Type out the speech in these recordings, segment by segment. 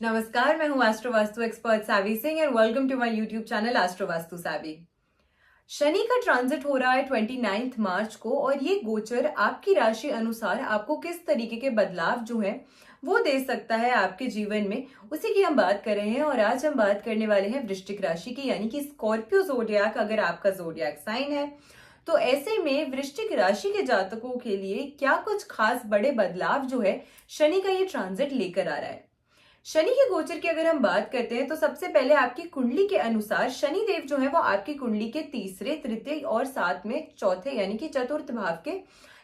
नमस्कार, मैं हूं astro Vastu expert Saavi Singh and welcome to my YouTube channel astro Vastu Saavi. Shani का ट्रांजिट हो रहा है 29 मार्च को और ये गोचर आपकी राशि अनुसार आपको किस तरीके के बदलाव जो है वो दे सकता है आपके जीवन में, उसी की हम बात कर रहे हैं। और आज हम बात करने वाले हैं वृश्चिक राशि की, यानी कि स्कॉर्पियो जोडियाक अगर आपका जोडियाक साइन है। तो ऐसे में वृश्चिक राशि के जातकों के लिए क्या कुछ खास बड़े बदलाव जो है शनि का ये ट्रांजिट लेकर आ रहा है। शनि के गोचर की अगर हम बात करते हैं तो सबसे पहले आपकी कुंडली के अनुसार शनि देव जो है वो आपकी कुंडली के तीसरे, तृतीय और साथ में चौथे यानी कि चतुर्थ भाव के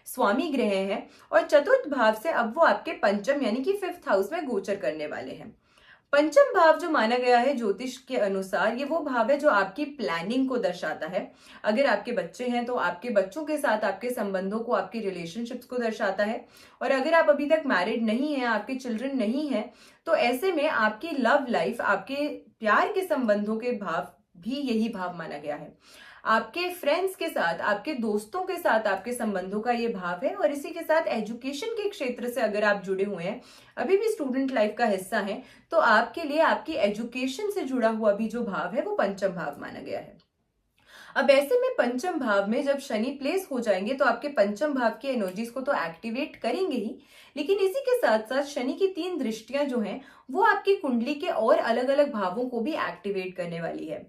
स्वामी ग्रह हैं। और चतुर्थ भाव से अब वो आपके पंचम यानी कि फिफ्थ हाउस में गोचर करने वाले हैं। पंचम भाव जो माना गया है ज्योतिष के अनुसार, ये वो भाव है जो आपकी प्लानिंग को दर्शाता है। अगर आपके बच्चे हैं तो आपके बच्चों के साथ आपके संबंधों को, आपकी रिलेशनशिप्स को दर्शाता है। और अगर आप अभी तक मैरिड नहीं हैं, आपके चिल्ड्रन नहीं हैं, तो ऐसे में आपकी लव लाइफ, आपके प्यार के संबंधों के भाव भी यही भाव माना गया है। आपके फ्रेंड्स के साथ, आपके दोस्तों के साथ आपके संबंधों का ये भाव है। और इसी के साथ एजुकेशन के क्षेत्र से अगर आप जुड़े हुए हैं, अभी भी स्टूडेंट लाइफ का हिस्सा हैं, तो आपके लिए आपकी एजुकेशन से जुड़ा हुआ भी जो भाव है वो पंचम भाव माना गया है। अब ऐसे में पंचम भाव में जब शनि प्लेस हो जाएंगे तो आपके पंचम भाव की एनर्जीज को तो एक्टिवेट करेंगे ही, लेकिन इसी के साथ साथ शनि की 3 दृष्टियां जो हैं वो आपकी कुंडली के और अलग अलग भावों को भी एक्टिवेट करने वाली है।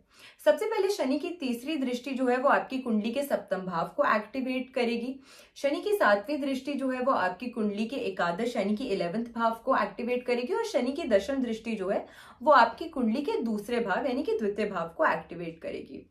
सबसे पहले शनि की तीसरी दृष्टि जो है वो आपकी कुंडली के सप्तम भाव को एक्टिवेट करेगी। शनि की 7वीं दृष्टि जो है वो आपकी कुंडली के एकादश यानी कि 11th भाव को एक्टिवेट करेगी। और शनि की दशम दृष्टि जो है वो आपकी कुंडली के दूसरे भाव यानी कि द्वितीय भाव को एक्टिवेट करेगी।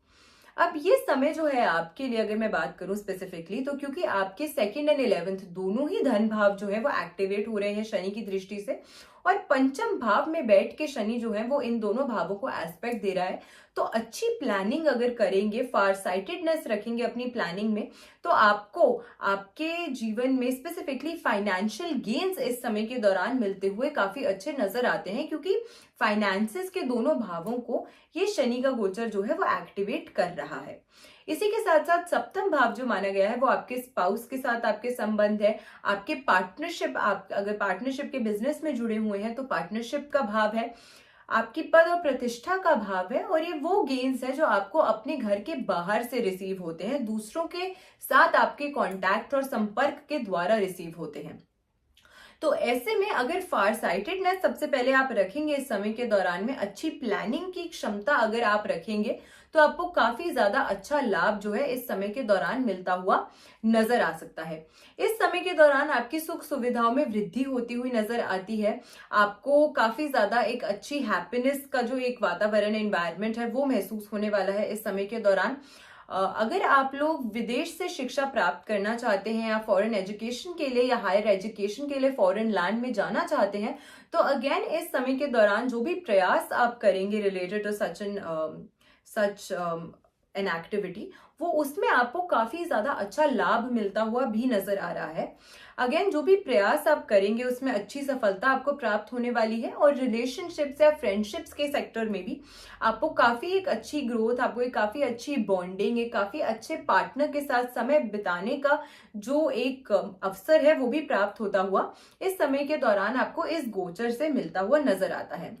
अब ये समय जो है आपके लिए अगर मैं बात करूं स्पेसिफिकली, तो क्योंकि आपके 2nd एंड 11th दोनों ही धन भाव जो है वो एक्टिवेट हो रहे हैं शनि की दृष्टि से, और पंचम भाव में बैठ के शनि जो है वो इन दोनों भावों को एस्पेक्ट दे रहा है। तो अच्छी प्लानिंग अगर करेंगे, फार साइटेडनेस रखेंगे अपनी प्लानिंग में, तो आपको आपके जीवन में स्पेसिफिकली फाइनेंशियल गेन्स इस समय के दौरान मिलते हुए काफी अच्छे नजर आते हैं, क्योंकि फाइनेंसेस के दोनों भावों को ये शनि का गोचर जो है वो एक्टिवेट कर रहा है। इसी के साथ साथ सप्तम भाव जो माना गया है वो आपके स्पाउस के साथ आपके संबंध है, आपके पार्टनरशिप, आप अगर पार्टनरशिप के बिजनेस में जुड़े हुए हैं तो पार्टनरशिप का भाव है, आपकी पद और प्रतिष्ठा का भाव है। और ये वो गेन्स है जो आपको अपने घर के बाहर से रिसीव होते हैं, दूसरों के साथ आपके कॉन्टैक्ट और संपर्क के द्वारा रिसीव होते हैं। तो ऐसे में अगर फार साइटेडनेस सबसे पहले आप रखेंगे इस समय के दौरान में, अच्छी प्लानिंग की क्षमता अगर आप रखेंगे, तो आपको काफी ज्यादा अच्छा लाभ जो है इस समय के दौरान मिलता हुआ नजर आ सकता है। इस समय के दौरान आपकी सुख सुविधाओं में वृद्धि होती हुई नजर आती है। आपको काफी ज्यादा एक अच्छी हैप्पीनेस का जो एक वातावरण, एनवायरनमेंट है वो महसूस होने वाला है इस समय के दौरान। अगर आप लोग विदेश से शिक्षा प्राप्त करना चाहते हैं या फॉरेन एजुकेशन के लिए या हायर एजुकेशन के लिए फॉरेन लैंड में जाना चाहते हैं, तो अगेन इस समय के दौरान जो भी प्रयास आप करेंगे related to such an activity, वो उसमें आपको काफी ज्यादा अच्छा लाभ मिलता हुआ भी नजर आ रहा है। अगेन जो भी प्रयास आप करेंगे उसमें अच्छी सफलता आपको प्राप्त होने वाली है। और रिलेशनशिप्स या फ्रेंडशिप्स के सेक्टर में भी आपको काफी एक अच्छी ग्रोथ, आपको एक काफी अच्छी बॉन्डिंग, एक काफी अच्छे पार्टनर के साथ समय बिताने का जो एक अवसर है वो भी प्राप्त होता हुआ इस समय के दौरान आपको इस गोचर से मिलता हुआ नजर आता है।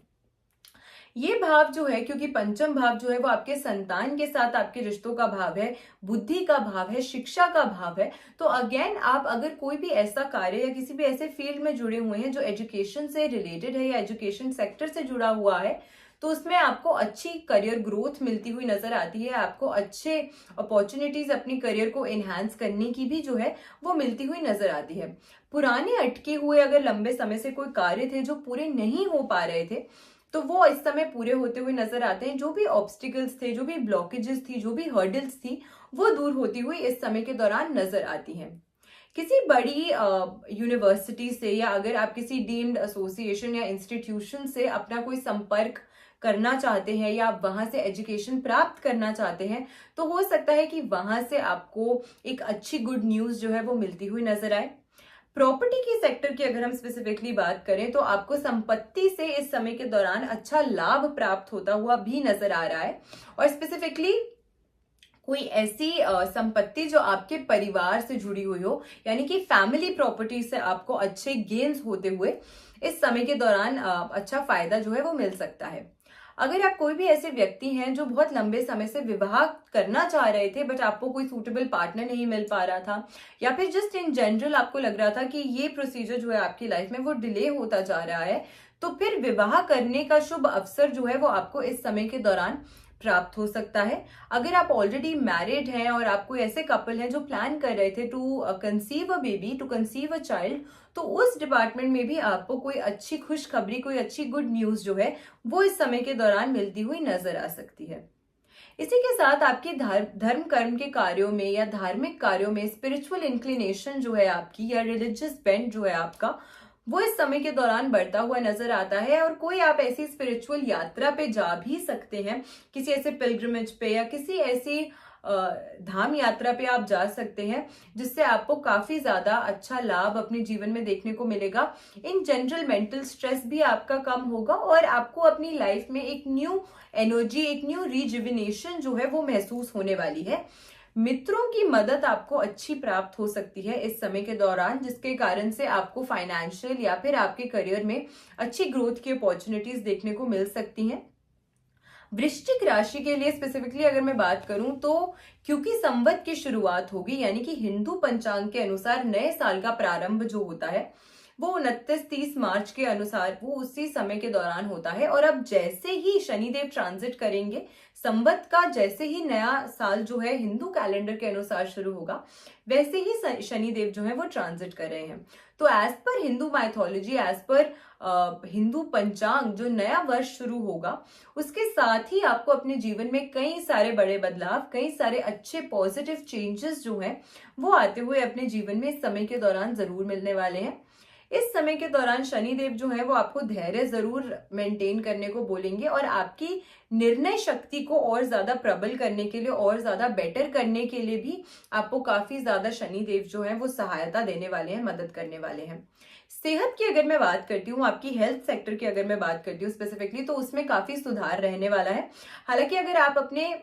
ये भाव जो है, क्योंकि पंचम भाव जो है वो आपके संतान के साथ आपके रिश्तों का भाव है, बुद्धि का भाव है, शिक्षा का भाव है। तो अगेन आप अगर कोई भी ऐसा कार्य या किसी भी ऐसे फील्ड में जुड़े हुए हैं जो एजुकेशन से रिलेटेड है या एजुकेशन सेक्टर से जुड़ा हुआ है, तो उसमें आपको अच्छी करियर ग्रोथ मिलती हुई नजर आती है। आपको अच्छे अपॉर्चुनिटीज अपनी करियर को एनहांस करने की भी जो है वो मिलती हुई नजर आती है। पुराने अटके हुए अगर लंबे समय से कोई कार्य थे जो पूरे नहीं हो पा रहे थे, तो वो इस समय पूरे होते हुए नजर आते हैं। जो भी ऑब्स्टिकल्स थे, जो भी ब्लॉकेजेस थी, जो भी हर्डल्स थी, वो दूर होती हुई इस समय के दौरान नजर आती हैं। किसी बड़ी यूनिवर्सिटी से या अगर आप किसी डीम्ड एसोसिएशन या इंस्टीट्यूशन से अपना कोई संपर्क करना चाहते हैं या आप वहां से एजुकेशन प्राप्त करना चाहते हैं, तो हो सकता है कि वहां से आपको एक अच्छी गुड न्यूज जो है वो मिलती हुई नजर आए। प्रॉपर्टी की सेक्टर की अगर हम स्पेसिफिकली बात करें, तो आपको संपत्ति से इस समय के दौरान अच्छा लाभ प्राप्त होता हुआ भी नजर आ रहा है। और स्पेसिफिकली कोई ऐसी संपत्ति जो आपके परिवार से जुड़ी हुई हो, यानी कि फैमिली प्रॉपर्टी से आपको अच्छे गेन्स होते हुए इस समय के दौरान अच्छा फायदा जो है वो मिल सकता है। अगर आप कोई भी ऐसे व्यक्ति हैं जो बहुत लंबे समय से विवाह करना चाह रहे थे बट आपको कोई सूटेबल पार्टनर नहीं मिल पा रहा था, या फिर जस्ट इन जनरल आपको लग रहा था कि ये प्रोसीजर जो है आपकी लाइफ में वो डिले होता जा रहा है, तो फिर विवाह करने का शुभ अवसर जो है वो आपको इस समय के दौरान प्राप्त हो सकता है। अगर आप ऑलरेडी मैरिड हैं और आप कोई ऐसे कपल हैं जो प्लान कर रहे थे to conceive a baby, to conceive a child, तो उस डिपार्टमेंट में भी आपको कोई अच्छी खुशखबरी, कोई अच्छी गुड न्यूज जो है वो इस समय के दौरान मिलती हुई नजर आ सकती है। इसी के साथ आपके धर्म कर्म के कार्यों में या धार्मिक कार्यों में स्पिरिचुअल इंक्लिनेशन जो है आपकी, या रिलीजियस बेंट जो है आपका, वो इस समय के दौरान बढ़ता हुआ नजर आता है। और कोई आप ऐसी स्पिरिचुअल यात्रा पे जा भी सकते हैं, किसी ऐसे पिलग्रिमेज पे या किसी ऐसी धाम यात्रा पे आप जा सकते हैं जिससे आपको काफी ज्यादा अच्छा लाभ अपने जीवन में देखने को मिलेगा। इन जनरल मेंटल स्ट्रेस भी आपका कम होगा और आपको अपनी लाइफ में एक न्यू एनर्जी, एक न्यू रिजुविनेशन जो है वो महसूस होने वाली है। मित्रों की मदद आपको अच्छी प्राप्त हो सकती है इस समय के दौरान, जिसके कारण से आपको फाइनेंशियल या फिर आपके करियर में अच्छी ग्रोथ की अपॉर्चुनिटीज देखने को मिल सकती हैं। वृश्चिक राशि के लिए स्पेसिफिकली अगर मैं बात करूं तो क्योंकि संवत की शुरुआत होगी, यानी कि हिंदू पंचांग के अनुसार नए साल का प्रारंभ जो होता है वो 29-30 मार्च के अनुसार वो उसी समय के दौरान होता है। और अब जैसे ही शनिदेव ट्रांजिट करेंगे, संवत का जैसे ही नया साल जो है हिंदू कैलेंडर के अनुसार शुरू होगा, वैसे ही शनिदेव जो है वो ट्रांजिट कर रहे हैं। तो as per Hindu mythology, as per Hindu पंचांग, जो नया वर्ष शुरू होगा उसके साथ ही आपको अपने जीवन में कई सारे बड़े बदलाव, कई सारे अच्छे पॉजिटिव चेंजेस जो हैं वो आते हुए अपने जीवन में इस समय के दौरान जरूर मिलने वाले हैं। इस समय के दौरान शनिदेव जो है वो आपको धैर्य जरूर मेंटेन करने को बोलेंगे और आपकी निर्णय शक्ति को और ज्यादा प्रबल करने के लिए, और ज्यादा बेटर करने के लिए भी आपको काफी ज्यादा शनिदेव जो है वो सहायता देने वाले हैं, मदद करने वाले हैं। सेहत की अगर मैं बात करती हूँ, आपकी हेल्थ सेक्टर की अगर मैं बात करती हूँ स्पेसिफिकली, तो उसमें काफी सुधार रहने वाला है। हालांकि अगर आप अपने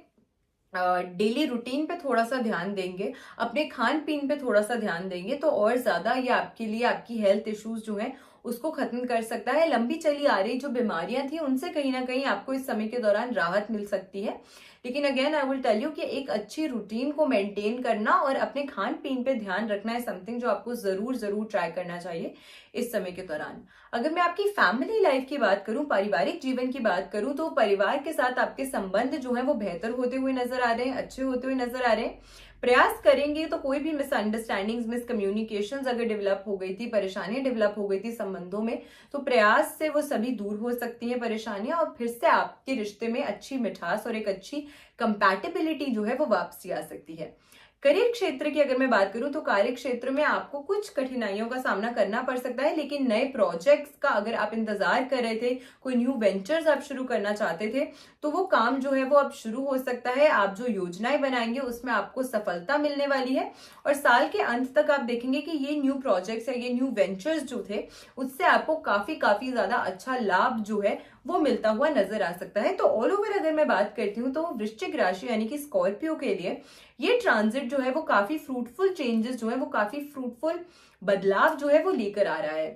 डेली रूटीन पे थोड़ा सा ध्यान देंगे, अपने खान पीन पे थोड़ा सा ध्यान देंगे, तो और ज्यादा ये आपके लिए आपकी हेल्थ इश्यूज जो है उसको खत्म कर सकता है। लंबी चली आ रही जो बीमारियां थी उनसे कहीं ना कहीं आपको इस समय के दौरान राहत मिल सकती है। लेकिन again I will tell you कि एक अच्छी रूटीन को मेंटेन करना और अपने खान पीन पे ध्यान रखना है समथिंग जो आपको जरूर जरूर ट्राई करना चाहिए इस समय के दौरान। अगर मैं आपकी फैमिली लाइफ की बात करूं, पारिवारिक जीवन की बात करूं, तो परिवार के साथ आपके संबंध जो है वो बेहतर होते हुए नजर आ रहे हैं, अच्छे होते हुए नजर आ रहे हैं। प्रयास करेंगे तो कोई भी मिसअंडरस्टैंडिंग्स, मिसकम्युनिकेशंस अगर डेवलप हो गई थी, परेशानियां डेवलप हो गई थी संबंधों में, तो प्रयास से वो सभी दूर हो सकती हैं परेशानियां, और फिर से आपके रिश्ते में अच्छी मिठास और एक अच्छी कंपैटिबिलिटी जो है वो वापसी आ सकती है। करियर क्षेत्र की अगर मैं बात करूं तो कार्य क्षेत्र में आपको कुछ कठिनाइयों का सामना करना पड़ सकता है, लेकिन नए प्रोजेक्ट्स का अगर आप इंतजार कर रहे थे, कोई न्यू वेंचर्स आप शुरू करना चाहते थे, तो वो काम जो है वो अब शुरू हो सकता है। आप जो योजनाएं बनाएंगे उसमें आपको सफलता मिलने वाली है और साल के अंत तक आप देखेंगे कि ये न्यू प्रोजेक्ट्स या ये न्यू वेंचर्स जो थे उससे आपको काफी ज्यादा अच्छा लाभ जो है वो मिलता हुआ नजर आ सकता है। तो ऑल ओवर अगर मैं बात करती हूँ तो वृश्चिक राशि यानी कि स्कॉर्पियो के लिए ये ट्रांजिट जो है वो काफी फ्रूटफुल चेंजेस जो है वो काफी फ्रूटफुल बदलाव जो है वो लेकर आ रहा है।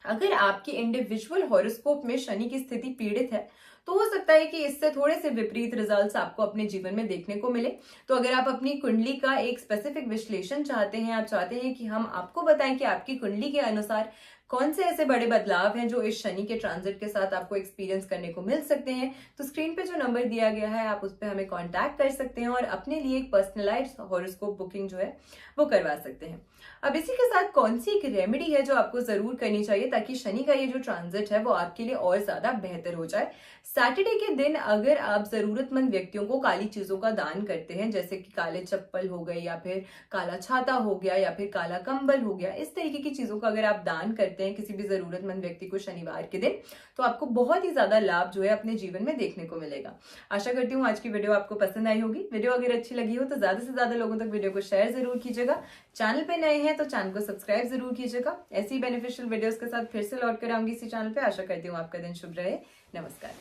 अगर आपके इंडिविजुअल हॉरोस्कोप में शनि की स्थिति पीड़ित है तो हो सकता है कि इससे थोड़े से विपरीत रिजल्ट्स आपको अपने जीवन में देखने को मिले। तो अगर आप अपनी कुंडली का एक स्पेसिफिक विश्लेषण चाहते हैं, आप चाहते हैं कि हम आपको बताएं कि आपकी कुंडली के अनुसार कौन से ऐसे बड़े बदलाव हैं जो इस शनि के ट्रांजिट के साथ आपको एक्सपीरियंस करने को मिल सकते हैं, तो स्क्रीन पे जो नंबर दिया गया है आप उस पर हमें कांटेक्ट कर सकते हैं और अपने लिए एक पर्सनलाइज्ड हॉरोस्कोप बुकिंग जो है वो करवा सकते हैं। अब इसी के साथ कौन सी एक रेमेडी है जो आपको जरूर करनी चाहिए ताकि शनि का ये जो ट्रांजिट है वो आपके लिए और ज्यादा बेहतर हो जाए। सैटरडे के दिन अगर आप जरूरतमंद व्यक्तियों को काली चीजों का दान करते हैं, जैसे कि काले चप्पल हो गए, या फिर काला छाता हो गया, या फिर काला कंबल हो गया, इस तरीके की चीजों का अगर आप दान करते हैं किसी भी जरूरतमंद व्यक्ति को शनिवार के दिन, तो आपको बहुत ही ज्यादा लाभ जो है अपने जीवन में देखने को मिलेगा। आशा करती हूँ आज की वीडियो आपको पसंद आई होगी। वीडियो अगर अच्छी लगी हो तो ज्यादा से ज्यादा लोगों तक वीडियो को शेयर जरूर कीजिएगा। चैनल पे नए हैं तो चैनल को सब्सक्राइब जरूर कीजिएगा। ऐसी बेनिफिशियल वीडियोस के साथ फिर से लौट कर आऊंगी इसी चैनल पे। आशा करती हूँ आपका दिन शुभ रहे। नमस्कार।